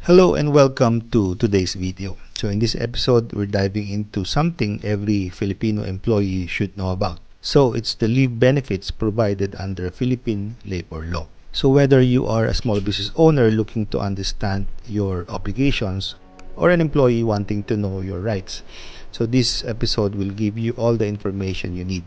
Hello and welcome to today's video. So in this episode, we're diving into something every Filipino employee should know about. So it's the leave benefits provided under Philippine labor law. So whether you are a small business owner looking to understand your obligations or an employee wanting to know your rights, so this episode will give you all the information you need.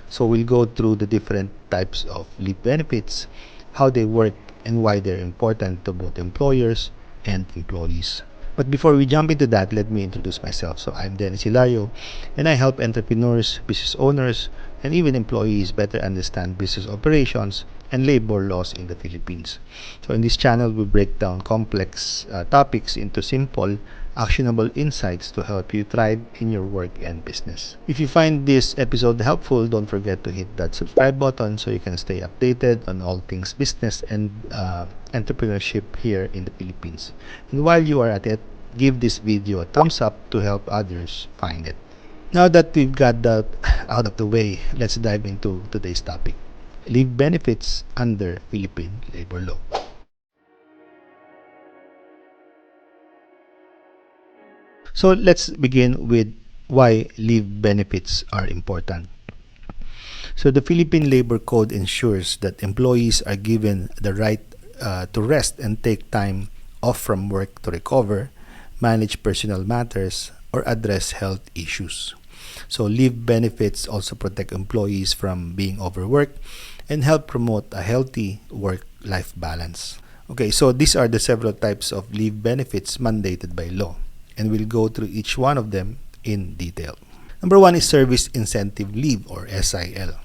So we'll go through the different types of leave benefits, how they work, and why they're important to both employers and employees. But before we jump into that, let me introduce myself. So I'm Dennis Hilario, and I help entrepreneurs, business owners, and even employees better understand business operations and labor laws in the Philippines. So in this channel, we break down complex topics into simple, actionable insights to help you thrive in your work and business. If you find this episode helpful, don't forget to hit that subscribe button so you can stay updated on all things business and entrepreneurship here in the Philippines. And while you are at it, give this video a thumbs up to help others find it. Now that we've got that out of the way, let's dive into today's topic: leave benefits under Philippine labor law. So let's begin with why leave benefits are important. So the Philippine Labor Code ensures that employees are given the right to rest and take time off from work to recover, manage personal matters, or address health issues. So leave benefits also protect employees from being overworked and help promote a healthy work-life balance. Okay, so these are the several types of leave benefits mandated by law, and we'll go through each one of them in detail. Number one is Service Incentive Leave, or SIL.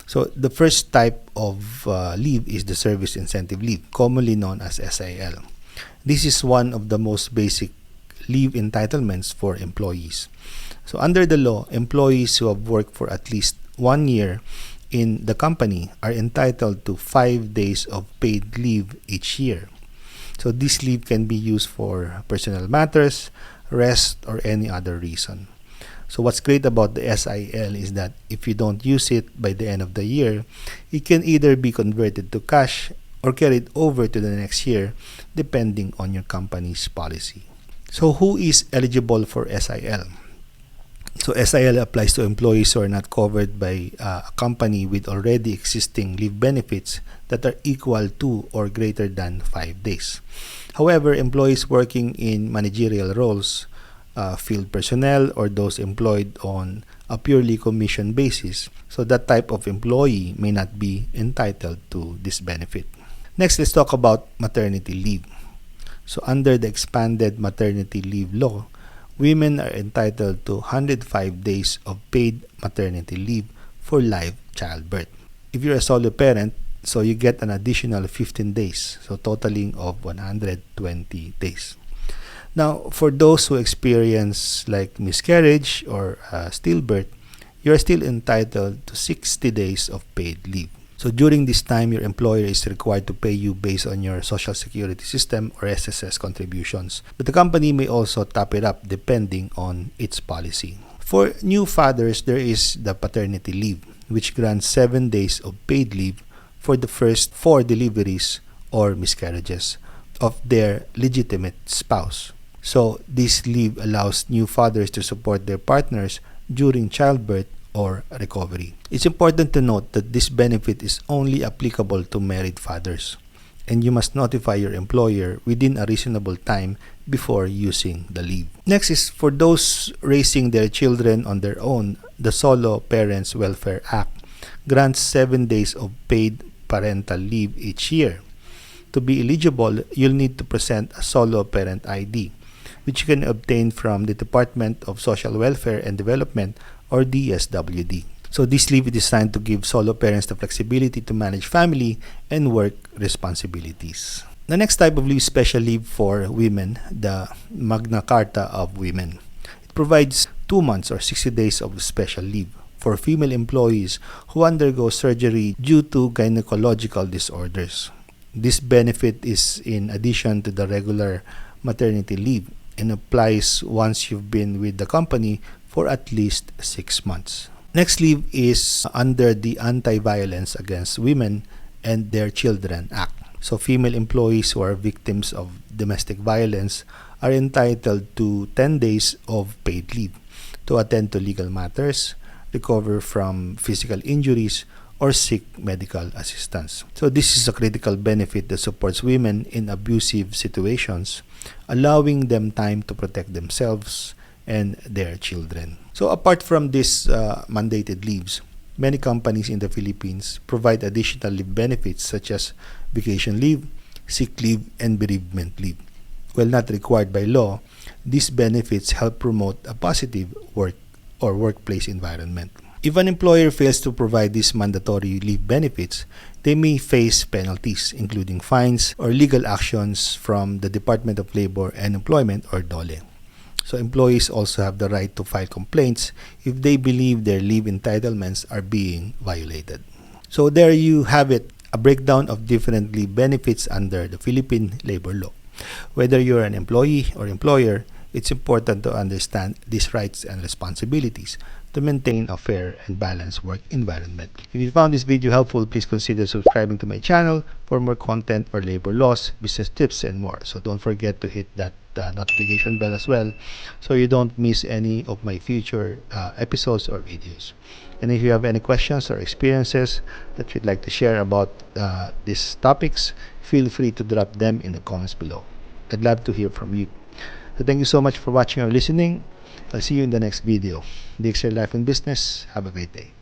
So the first type of leave is the Service Incentive Leave, commonly known as SIL. This is one of the most basic leave entitlements for employees. So under the law, employees who have worked for at least 1 year in the company are entitled to 5 days of paid leave each year. So this leave can be used for personal matters, rest, or any other reason. So what's great about the SIL is that if you don't use it by the end of the year, it can either be converted to cash or carried over to the next year depending on your company's policy. So who is eligible for SIL? So SIL applies to employees who are not covered by a company with already existing leave benefits that are equal to or greater than 5 days. However, employees working in managerial roles, field personnel, or those employed on a purely commission basis, so that type of employee may not be entitled to this benefit. Next, let's talk about maternity leave. So under the expanded maternity leave law, women are entitled to 105 days of paid maternity leave for live childbirth. If you're a solo parent, so you get an additional 15 days, so totaling of 120 days. Now, for those who experience like miscarriage or stillbirth, you are still entitled to 60 days of paid leave. So during this time, your employer is required to pay you based on your Social Security System or SSS contributions. But the company may also top it up depending on its policy. For new fathers, there is the paternity leave, which grants 7 days of paid leave for the first 4 deliveries or miscarriages of their legitimate spouse. So this leave allows new fathers to support their partners during childbirth or recovery. It's important to note that this benefit is only applicable to married fathers, and you must notify your employer within a reasonable time before using the leave. Next is for those raising their children on their own. The Solo Parents Welfare Act grants 7 days of paid parental leave each year. To be eligible, you'll need to present a Solo Parent ID, which you can obtain from the Department of Social Welfare and Development, or DSWD. So this leave is designed to give solo parents the flexibility to manage family and work responsibilities. The next type of leave is special leave for women, the Magna Carta of women. It provides 2 months or 60 days of special leave for female employees who undergo surgery due to gynecological disorders. This benefit is in addition to the regular maternity leave and applies once you've been with the company for at least 6 months. Next leave is under the Anti-Violence Against Women and Their Children Act. So female employees who are victims of domestic violence are entitled to 10 days of paid leave to attend to legal matters, recover from physical injuries, or seek medical assistance. So this is a critical benefit that supports women in abusive situations, allowing them time to protect themselves and their children. So apart from these mandated leaves, many companies in the Philippines provide additional leave benefits such as vacation leave, sick leave, and bereavement leave. While not required by law, these benefits help promote a positive work or workplace environment. If an employer fails to provide these mandatory leave benefits, they may face penalties, including fines or legal actions from the Department of Labor and Employment or DOLE. So employees also have the right to file complaints if they believe their leave entitlements are being violated. So there you have it, a breakdown of different leave benefits under the Philippine labor law. Whether you're an employee or employer, it's important to understand these rights and responsibilities to maintain a fair and balanced work environment. If you found this video helpful, please consider subscribing to my channel for more content for labor laws, business tips, and more. So don't forget to hit that notification bell as well so you don't miss any of my future episodes or videos. And if you have any questions or experiences that you'd like to share about these topics, feel free to drop them in the comments below. I'd love to hear from you. So thank you so much for watching or listening. I'll see you in the next video. Dixer Life and Business. Have a great day.